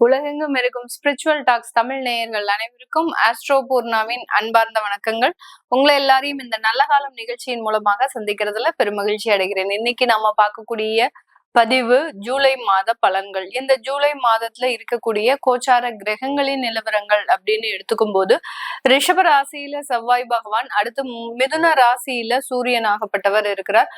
உலகெங்கும் இருக்கும் spiritual tax Tamil நேயர்கள் அனைவருக்கும் ஆஸ்ட்ரோ பூர்ணாவின் அன்பார்ந்த வணக்கங்கள். உங்களை எல்லாரையும் இந்த நல்ல காலம் நிகழ்ச்சியின் மூலமாக சந்திக்கிறதுல பெருமகிழ்ச்சி அடைகிறேன். இன்னைக்கு நாம பார்க்கக்கூடிய பதிவு ஜூலை மாத பலன்கள். இந்த ஜூலை மாதத்துல இருக்கக்கூடிய கோச்சார கிரகங்களின் நிலவரங்கள் அப்படின்னு எடுத்துக்கும் போது ரிஷப ராசியில செவ்வாய் பகவான், அடுத்து மிதுன ராசியில சூரியனாகப்பட்டவர் இருக்கிறார்.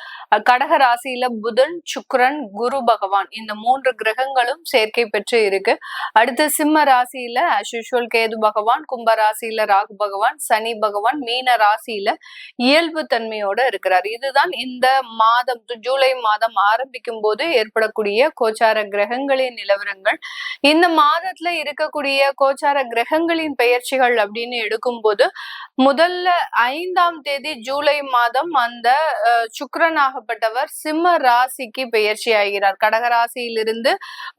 கடக ராசியில புதன், சுக்கிரன், குரு பகவான் இந்த 3 கிரகங்களும் சேர்க்கை பெற்று இருக்கு. அடுத்து சிம்ம ராசியில அஸ்யூஷுவல் கேது பகவான், கும்ப ராசியில ராகு பகவான், சனி பகவான், மீன ராசியில இயல்பு தன்மையோட இருக்கிறார். இதுதான் இந்த மாதம் ஜூலை மாதம் ஆரம்பிக்கும் போது ஏற்படக்கூடிய கோச்சார கிரகங்களின் நிலவரங்கள். இந்த மாதத்துல இருக்கக்கூடிய கோச்சார கிரகங்களின் பெயர்ச்சிகள் அப்படின்னு எடுக்கும் போது முதல்ல 5ஆம் தேதி ஜூலை மாதம் அந்த சுக்கிரனாகப்பட்டவர் சிம்ம ராசிக்கு பெயர்ச்சி ஆகிறார். கடகராசியிலிருந்து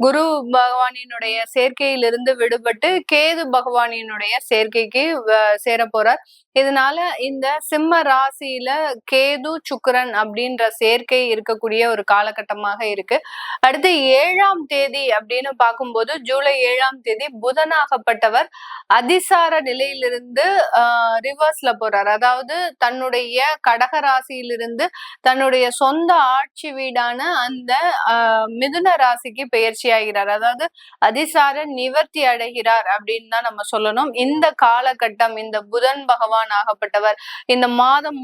குரு பகவானினுடைய சேர்க்கையிலிருந்து விடுபட்டு கேது பகவானினுடைய சேர்க்கைக்கு சேர போறார். இதனால இந்த சிம்ம ராசியில கேது சுக்கிரன் அப்படின்ற சேர்க்கை இருக்கக்கூடிய ஒரு காலகட்டமாக இருக்கு. அடுத்து 7ஆம் தேதி அப்படின்னு பார்க்கும்போது ஜூலை 7ஆம் தேதி புதனாகப்பட்டவர் அதிசார நிலையிலிருந்து ரிவர்ஸ்ல போறார். அதாவது தன்னுடைய கடக ராசியிலிருந்து தன்னுடைய சொந்த ஆட்சி வீடான அந்த மிதுன ராசிக்கு பெயர்ச்சி ஆகிறார். அதாவது அதிசார நிவர்த்தி அடைகிறார் அப்படின்னு தான் நம்ம சொல்லணும். இந்த காலகட்டம் இந்த புதன் பகவான் ஆகப்பட்டவர் இந்த மாதம்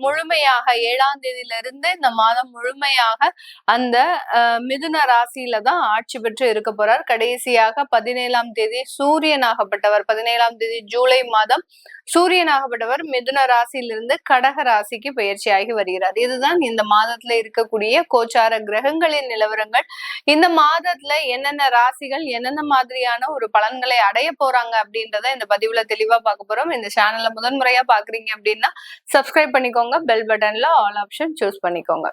முழுமையாக 7ஆம் தேதியிலிருந்து இந்த மாதம் முழுமையாக அந்த மிதுன ராசியில தான் ஆட்சி பெற்று இருக்க போறார். கடைசியாக 17ஆம் தேதி சூரியனாகப்பட்டவர் 17ஆம் தேதி ஜூலை மாதம் சூரியனாகப்பட்டவர் மிதுன ராசியிலிருந்து கடக ராசிக்கு பயிற்சி ஆகி வருகிறார். இதுதான் இந்த மாதத்துல இருக்கக்கூடிய கோச்சார கிரகங்களின் நிலவரங்கள். இந்த மாதத்துல என்னென்ன ராசிகள் என்னென்ன மாதிரியான ஒரு பலன்களை அடைய போறாங்க அப்படின்றத இந்த பதிவுல தெளிவா பார்க்க போறோம். இந்த சேனல்ல முதன்முறையா பாக்குறீங்க அப்படின்னா சப்ஸ்கிரைப் பண்ணிக்கோங்க, பெல் பட்டன்ல ஆல் ஆப்ஷன் சூஸ் பண்ணிக்கோங்க.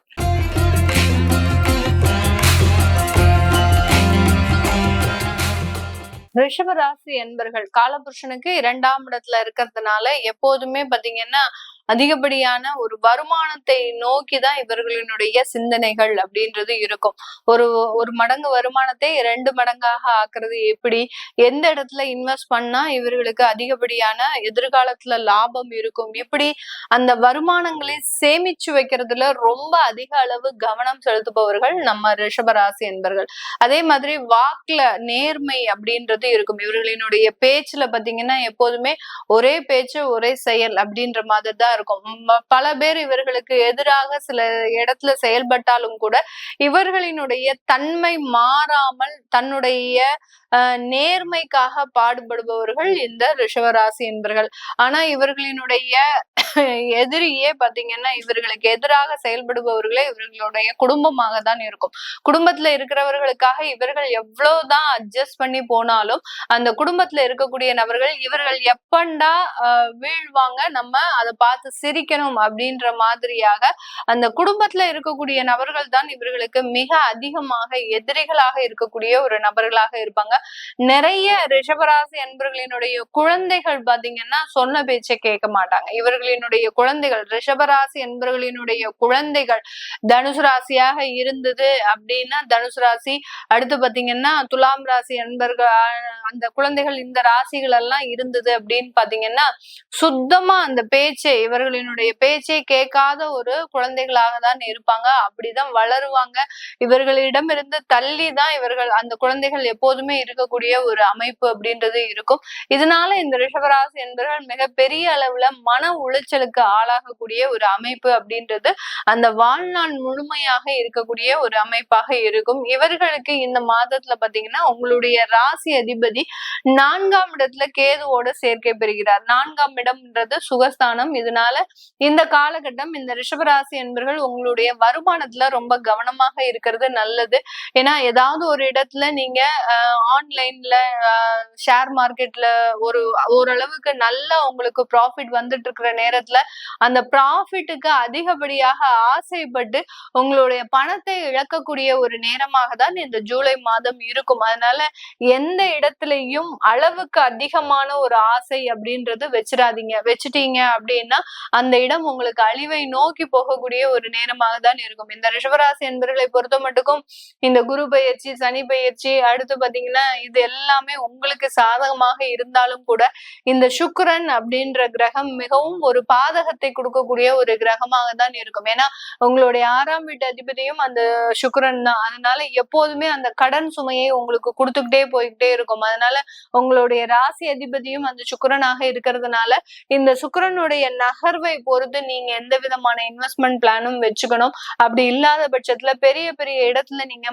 ரிஷப ராசி என்பர்கள் காலபுருஷனுக்கு 2ஆம் இடத்துல இருக்கிறதுனால எப்போதுமே பாத்தீங்கன்னா அதிகப்படியான ஒரு வருமானத்தை நோக்கிதான் இவர்களினுடைய சிந்தனைகள் அப்படின்றது இருக்கும். ஒரு மடங்கு வருமானத்தை 2 மடங்காக ஆக்குறது எப்படி, எந்த இடத்துல இன்வெஸ்ட் பண்ணா இவர்களுக்கு அதிகப்படியான எதிர்காலத்துல லாபம் இருக்கும், இப்படி அந்த வருமானங்களை சேமிச்சு வைக்கிறதுல ரொம்ப அதிக அளவு கவனம் செலுத்துபவர்கள் நம்ம ரிஷபராசி என்பர்கள். அதே மாதிரி வாக்குல நேர்மை அப்படின்றது இருக்கும். இவர்களினுடைய பேச்சுல பாத்தீங்கன்னா எப்போதுமே ஒரே பேச்சு ஒரே செயல் அப்படின்ற மாதிரி தான் இருக்கும். பல பேர் இவர்களுக்கு எதிராக சில இடத்துல செயல்பட்டாலும் கூட இவர்களினுடைய தன்மை மாறாமல் தன்னுடைய நேர்மைக்காக பாடுபடுபவர்கள் இந்த ரிஷபராசி என்பர்கள். ஆனா இவர்களினுடைய எதிரியே பாத்தீங்கன்னா இவர்களுக்கு எதிராக செயல்படுபவர்களே இவர்களுடைய குடும்பமாக தான் இருக்கும். குடும்பத்துல இருக்கிறவர்களுக்காக இவர்கள் எவ்வளவுதான் அட்ஜஸ்ட் பண்ணி போனாலும் அந்த குடும்பத்துல இருக்கக்கூடிய நபர்கள் இவர்கள் எப்பண்டா வீழ்வாங்க, நம்ம அதை பார்த்து சிரிக்கணும் அப்படின்ற மாதிரியாக அந்த குடும்பத்துல இருக்கக்கூடிய நபர்கள் தான் இவர்களுக்கு மிக அதிகமாக எதிரிகளாக இருக்கக்கூடிய ஒரு நபர்களாக இருப்பாங்க. நிறைய ரிஷபராசி அன்பர்களினுடைய குழந்தைகள் பாத்தீங்கன்னா சொன்ன பேச்சை கேட்க மாட்டாங்க. இவர்களினுடைய குழந்தைகள் ரிஷபராசி என்பவர்களினுடைய குழந்தைகள் தனுசு ராசியாக இருந்தது அப்படின்னா தனுசு ராசி, அடுத்து பாத்தீங்கன்னா துலாம் ராசி அன்பர்கள் அந்த குழந்தைகள் இந்த ராசிகள் எல்லாம் இருந்தது அப்படின்னு பாத்தீங்கன்னா சுத்தமா அந்த பேச்சை இவர்களினுடைய பேச்சை கேட்காத ஒரு குழந்தைகளாக தான் இருப்பாங்க. அப்படிதான் வளருவாங்க. இவர்களிடம் இருந்து தள்ளி தான் இவர்கள் அந்த குழந்தைகள் எப்போதுமே இருக்கக்கூடிய ஒரு அமைப்பு அப்படின்றது இருக்கும். இதனால இந்த ரிஷபராசி என்பவர்கள் மிகப்பெரிய அளவுல மன உளைச்சலுக்கு ஆளாகக்கூடிய ஒரு அமைப்பு அப்படின்றது அந்த வாழ்நாள் முழுமையாக இருக்கக்கூடிய ஒரு அமைப்பாக இருக்கும். இவர்களுக்கு இந்த மாதத்துல பாத்தீங்கன்னா உங்களுடைய ராசி அதிபதி 4ஆம் இடத்துல கேதுவோட சேர்க்கை பெறுகிறார். 4ஆம் இடம்ன்றது சுகஸ்தானம். இதனால இந்த காலகட்டம் இந்த ரிஷபராசி என்பவர்கள் உங்களுடைய வருமானத்துல ரொம்ப கவனமாக இருக்கிறது நல்லது. ஏன்னா ஏதாவது ஒரு இடத்துல நீங்க ஆன்லைன்ல ஷேர் மார்க்கெட்ல ஓரளவுக்கு நல்ல உங்களுக்கு ப்ராஃபிட் வந்துட்டு இருக்கிற நேரத்துல நேரத்துல அந்த ப்ராஃபிட்டுக்கு அதிகப்படியாக ஆசைப்பட்டு உங்களுடைய பணத்தை இழக்கக்கூடிய ஒரு நேரமாக தான் இந்த ஜூலை மாதம் இருக்கும். அதனால எந்த இடத்துலயும் அளவுக்கு அதிகமான ஒரு ஆசை அப்படின்றது வச்சிடாதீங்க. வச்சுட்டீங்க அப்படின்னா அந்த இடம் உங்களுக்கு அழிவை நோக்கி போகக்கூடிய ஒரு நேரமாக தான் இருக்கும். இந்த ரிஷபராசி என்பர்களை பொறுத்த மட்டுக்கும் இந்த குரு பயிற்சி, சனி பயிற்சி, அடுத்து பாத்தீங்கன்னா இது எல்லாமே உங்களுக்கு சாதகமாக இருந்தாலும் கூட இந்த சுக்கிரன் அப்படின்ற கிரகம் மிகவும் ஒரு பாதகத்தை கொடுக்கக்கூடிய ஒரு கிரகமாக தான் இருக்கும். ஏன்னா உங்களுடைய 6ஆம் வீட்டு அதிபதியும் அந்த சுக்கிரன் தான். அதனால எப்போதுமே அந்த கடன் சுமையை உங்களுக்கு கொடுத்துக்கிட்டே போய்கிட்டே இருக்கும். அதனால உங்களுடைய ராசி அதிபதியும் அந்த சுக்கிரனாக இருக்கிறதுனால இந்த சுக்கிரனுடைய நகர்வை பொறுத்து நீங்க எந்த விதமான இன்வெஸ்ட்மெண்ட் பிளானும் வச்சுக்கணும். அப்படி இல்லாத பட்சத்துல பெரிய பெரிய இடத்துல நீங்க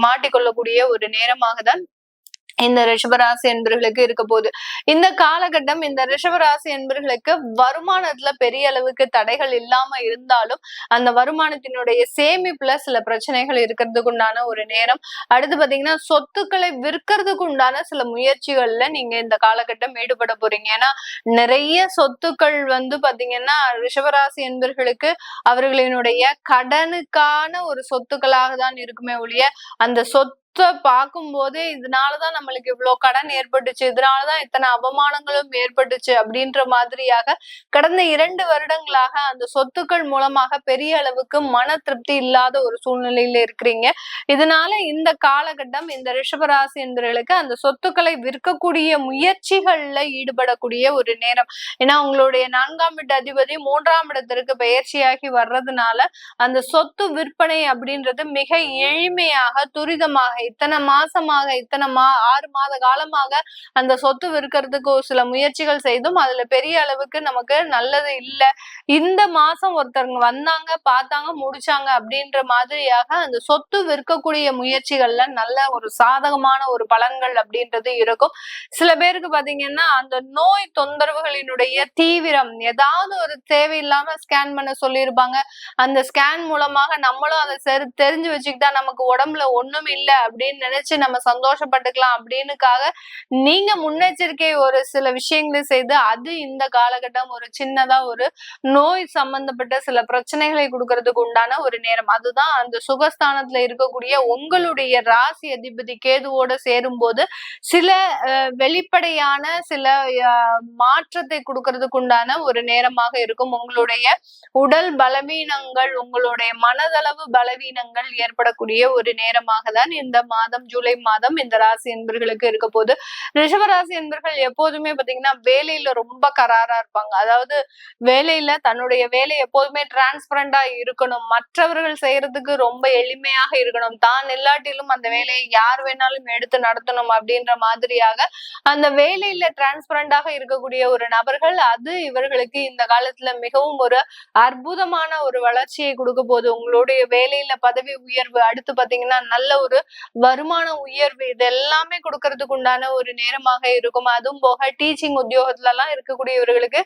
மாட்டிக்கொள்ளக்கூடிய ஒரு நேரமாக தான் இந்த ரிஷபராசி என்பர்களுக்கு இருக்க போகுது. இந்த காலகட்டம் இந்த ரிஷபராசி என்பர்களுக்கு வருமானத்துல பெரிய அளவுக்கு தடைகள் இல்லாம இருந்தாலும் அந்த வருமானத்தினுடைய சேமிப்புல சில பிரச்சனைகள் இருக்கிறதுக்கு உண்டான ஒரு நேரம். அடுத்து பாத்தீங்கன்னா சொத்துக்களை விற்கிறதுக்கு உண்டான சில முயற்சிகள்ல நீங்க இந்த காலகட்டம் ஈடுபட போறீங்க. ஏன்னா நிறைய சொத்துக்கள் பாத்தீங்கன்னா ரிஷபராசி என்பர்களுக்கு அவர்களினுடைய கடனுக்கான ஒரு சொத்துக்களாக தான் இருக்குமே ஒழிய அந்த பார்க்கும் போதே இதனாலதான் நம்மளுக்கு இவ்வளவு கடன் ஏற்பட்டுச்சு, இதனாலதான் இத்தனை அவமானங்களும் ஏற்பட்டுச்சு அப்படின்ற மாதிரியாக கடந்த 2 வருடங்களாக அந்த சொத்துக்கள் மூலமாக பெரிய அளவுக்கு மன திருப்தி இல்லாத ஒரு சூழ்நிலையில இருக்கிறீங்க. இதனால இந்த காலகட்டம் இந்த ரிஷபராசி என்பவர்களுக்கு அந்த சொத்துக்களை விற்கக்கூடிய முயற்சிகள்ல ஈடுபடக்கூடிய ஒரு நேரம். ஏன்னா உங்களுடைய 4ஆம் வீட்டு அதிபதி 3ஆம் இடத்திற்கு பயிற்சியாகி வர்றதுனால அந்த சொத்து விற்பனை அப்படின்றது மிக எளிமையாக துரிதமாக இத்தனை மாசமாக 6 மாத காலமாக அந்த சொத்து விற்கிறதுக்கு சில முயற்சிகள் செய்தும் அதுல பெரிய அளவுக்கு நமக்கு நல்லது இல்ல. இந்த மாசம் ஒருத்தவங்க வந்தாங்க, பார்த்தாங்க, முடிச்சாங்க அப்படின்ற மாதிரியாக அந்த சொத்து விற்கக்கூடிய முயற்சிகள்ல நல்ல ஒரு சாதகமான ஒரு பலன்கள் அப்படின்றது இருக்கும். சில பேருக்கு பாத்தீங்கன்னா அந்த நோய் தொந்தரவுகளினுடைய தீவிரம் ஏதாவது ஒரு தேவையில்லாம ஸ்கேன் பண்ண சொல்லியிருப்பாங்க. அந்த ஸ்கேன் மூலமாக நம்மளும் அதை தெரிஞ்சு வச்சுக்கிட்டா நமக்கு உடம்புல ஒண்ணும் இல்லை அப்படின்னு நினைச்சு நம்ம சந்தோஷப்பட்டுக்கலாம் அப்படின்னுக்காக நீங்க முன்னெச்சரிக்கை ஒரு சில விஷயங்களை செய்து அது இந்த காலகட்டம் ஒரு சின்னதா ஒரு நோய் சம்பந்தப்பட்ட சில பிரச்சனைகளை கொடுக்கறதுக்கு உண்டான ஒரு நேரம். அதுதான் அந்த சுகஸ்தானத்துல இருக்கக்கூடிய உங்களுடைய ராசி அதிபதி கேதுவோட சேரும் போது சில வெளிப்படையான சில மாற்றத்தை கொடுக்கறதுக்கு உண்டான ஒரு நேரமாக இருக்கும். உங்களுடைய உடல் பலவீனங்கள், உங்களுடைய மனதளவு பலவீனங்கள் ஏற்படக்கூடிய ஒரு நேரமாக தான் இந்த மாதம் ஜூலை மாதம் இந்த ராசி என்பர்களுக்கு இருக்க போது. ரிஷபராசி என்பர்கள் எப்போதுமே பாத்தீங்கன்னா வேலையில ரொம்ப கராரா இருப்பாங்க. அதாவது வேலையில தன்னுடைய வேலை எப்போதுமே டிரான்ஸ்பரண்டா இருக்கணும், மற்றவர்கள் செய்யறதுக்கு ரொம்ப எளிமையாக இருக்கணும், தான் இல்லாட்டிலும் அந்த வேலையை யார் வேணாலும் எடுத்து நடத்தணும் அப்படின்ற மாதிரியாக அந்த வேலையில டிரான்ஸ்பரண்டாக இருக்கக்கூடிய ஒரு நபர்கள். அது இவர்களுக்கு இந்த காலத்துல மிகவும் ஒரு அற்புதமான ஒரு வளர்ச்சியை கொடுக்க போது. உங்களுடைய வேலையில பதவி உயர்வு, அடுத்து பாத்தீங்கன்னா நல்ல ஒரு வருமான உயர்வு, இது எல்லாமே கொடுக்கறதுக்கு உண்டான ஒரு நேரமாக இருக்கும். அதுவும் போக டீச்சிங் உத்தியோகத்துல எல்லாம் இருக்கக்கூடியவர்களுக்கு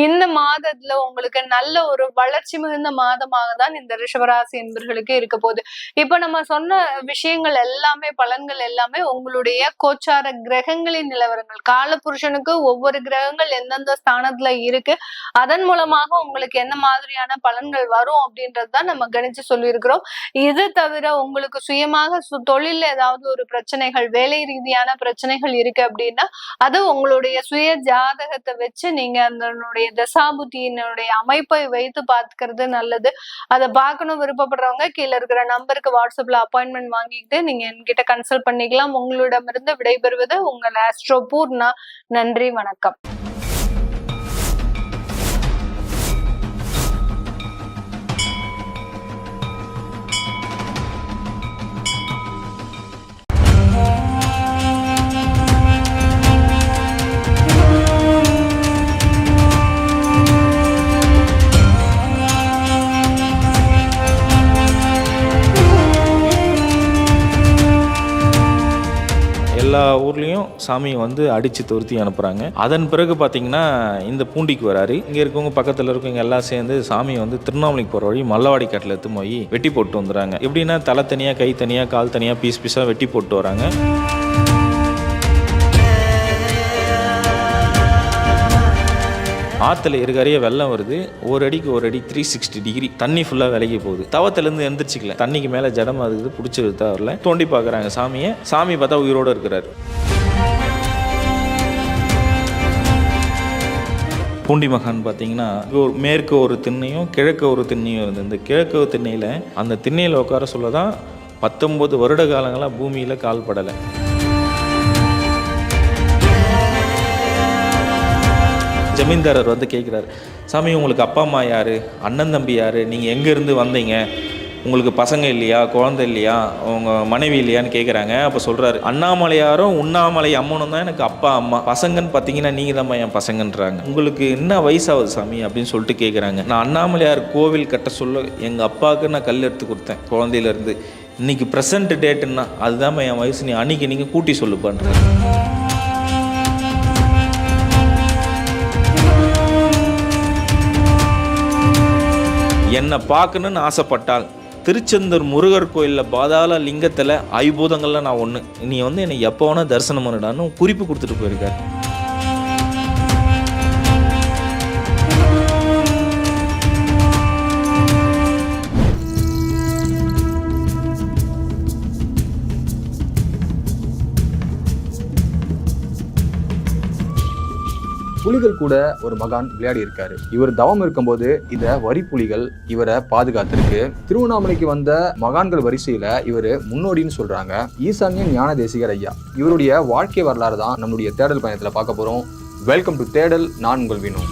இந்த மாதத்துல உங்களுக்கு நல்ல ஒரு வளர்ச்சி மிகுந்த மாதமாக தான் இந்த ரிஷபராசி என்பர்களுக்கு இருக்க போகுது. இப்ப நம்ம சொன்ன விஷயங்கள் எல்லாமே, பலன்கள் எல்லாமே உங்களுடைய கோச்சார கிரகங்களின் நிலவரங்கள். காலபுருஷனுக்கு ஒவ்வொரு கிரகங்கள் எந்தெந்த ஸ்தானத்துல இருக்கு, அதன் மூலமாக உங்களுக்கு என்ன மாதிரியான பலன்கள் வரும் அப்படின்றதுதான் நம்ம கணிச்சு சொல்லியிருக்கிறோம். இது தவிர உங்களுக்கு சுயமாக தொழில ஏதாவது ஒரு பிரச்சனைகள், வேலை ரீதியான பிரச்சனைகள் இருக்கு அப்படின்னா அது உங்களுடைய சுய ஜாதகத்தை வச்சு நீங்க அதனுடைய தசாபுத்தியினுடைய அமைப்பை வைத்து பார்த்துக்கிறது நல்லது. அதை பார்க்கணும் விருப்பப்படுறவங்க கீழே இருக்கிற நம்பருக்கு வாட்ஸ்அப்ல அப்பாயின்மெண்ட் வாங்கிட்டு நீங்க என்கிட்ட கன்சல்ட் பண்ணிக்கலாம். உங்களிடமிருந்து விடைபெறுவது உங்கள் ஆஸ்ட்ரோ பூர்ணா. நன்றி, வணக்கம். எல்லா ஊர்லேயும் சாமியை அடித்து துரத்தி அனுப்புகிறாங்க. அதன் பிறகு பார்த்தீங்கன்னா இந்த பூண்டிக்கு வராரு. இங்கே இருக்கவங்க பக்கத்தில் இருக்கவங்க எல்லாம் சேர்ந்து சாமியை திருவண்ணாமலைக்கு போகிற வழி மல்லவாடி காட்டில் எடுத்து போய் வெட்டி போட்டு வந்துடுறாங்க. எப்படின்னா தலை தனியாக, கை தனியாக, கால் தனியாக, பீஸ் பீஸாக வெட்டி போட்டு வராங்க. ஆற்றுல இருக்காரையே வெள்ளம் வருது, ஒரு அடிக்கு ஒரு அடி 360 டிகிரி தண்ணி ஃபுல்லாக விலகி போகுது. தவத்திலேருந்து எந்திரிச்சிக்கல, தண்ணிக்கு மேலே ஜடமாக இருக்குது, பிடிச்சிருந்தா வரல. தோண்டி பார்க்குறாங்க சாமியை, சாமி பார்த்தா உயிரோடு இருக்கிறார். பூண்டி மகான் பார்த்தீங்கன்னா மேற்கு ஒரு திண்ணையும் கிழக்கு ஒரு திண்ணையும் இருந்தது. இந்த கிழக்கு திண்ணையில் அந்த திண்ணையில் உட்கார சொல்ல தான் 19 வருட காலங்களாக பூமியில் கால் படலை. ஜமீன்தாரர் வந்து கேட்குறாரு, சாமி உங்களுக்கு அப்பா அம்மா யார், அண்ணன் தம்பி யார், நீங்கள் எங்கேருந்து வந்தீங்க, உங்களுக்கு பசங்க இல்லையா, குழந்தை இல்லையா, உங்கள் மனைவி இல்லையான்னு கேட்குறாங்க. அப்போ சொல்கிறாரு, அண்ணாமலையாரும் உண்ணாமலை அம்மனும் தான் எனக்கு அப்பா அம்மா, பசங்கன்னு பார்த்தீங்கன்னா நீங்கள் தான் என் பசங்கன்றாங்க. உங்களுக்கு என்ன வயசாகுது சாமி அப்படின்னு சொல்லிட்டு கேட்குறாங்க. நான் அண்ணாமலையார் கோவில் கட்ட சொல்ல எங்கள் அப்பாவுக்கு நான் கல் எடுத்து கொடுத்தேன் குழந்தையிலேருந்து. இன்றைக்கி ப்ரெசன்ட் டேட்டுன்னா அதுதான் என் வயசு, நீ அன்றைக்கி நீங்கள் கூட்டி சொல்லுப்பான்ற. என்னை பார்க்கணுன்னு ஆசைப்பட்டால் திருச்செந்தூர் முருகர் கோயிலில் பாதாள லிங்கத்தில் ஐபூதங்களில் நான் ஒன்று, நீ வந்து என்னை எப்போ வேணால் தரிசனம் பண்ணிடான்னு குறிப்பு கொடுத்துட்டு போயிருக்காரு. புலிகள் கூட ஒரு மகான் விளையாடி இருக்காரு. இவர் தவம் இருக்கும்போது இந்த வரி புலிகள் இவரை பாதுகாத்திருக்கு. திருவண்ணாமலைக்கு வந்த மகான்கள் வரிசையில இவரு முன்னோடின்னு சொல்றாங்க. ஈசான்ய ஞான தேசிகர் ஐயா, இவருடைய வாழ்க்கை வரலாறு தான் நம்மளுடைய தேடல் பயணத்துல பார்க்க போறோம். வெல்கம் டு தேடல், நான் உங்கள் வினோ.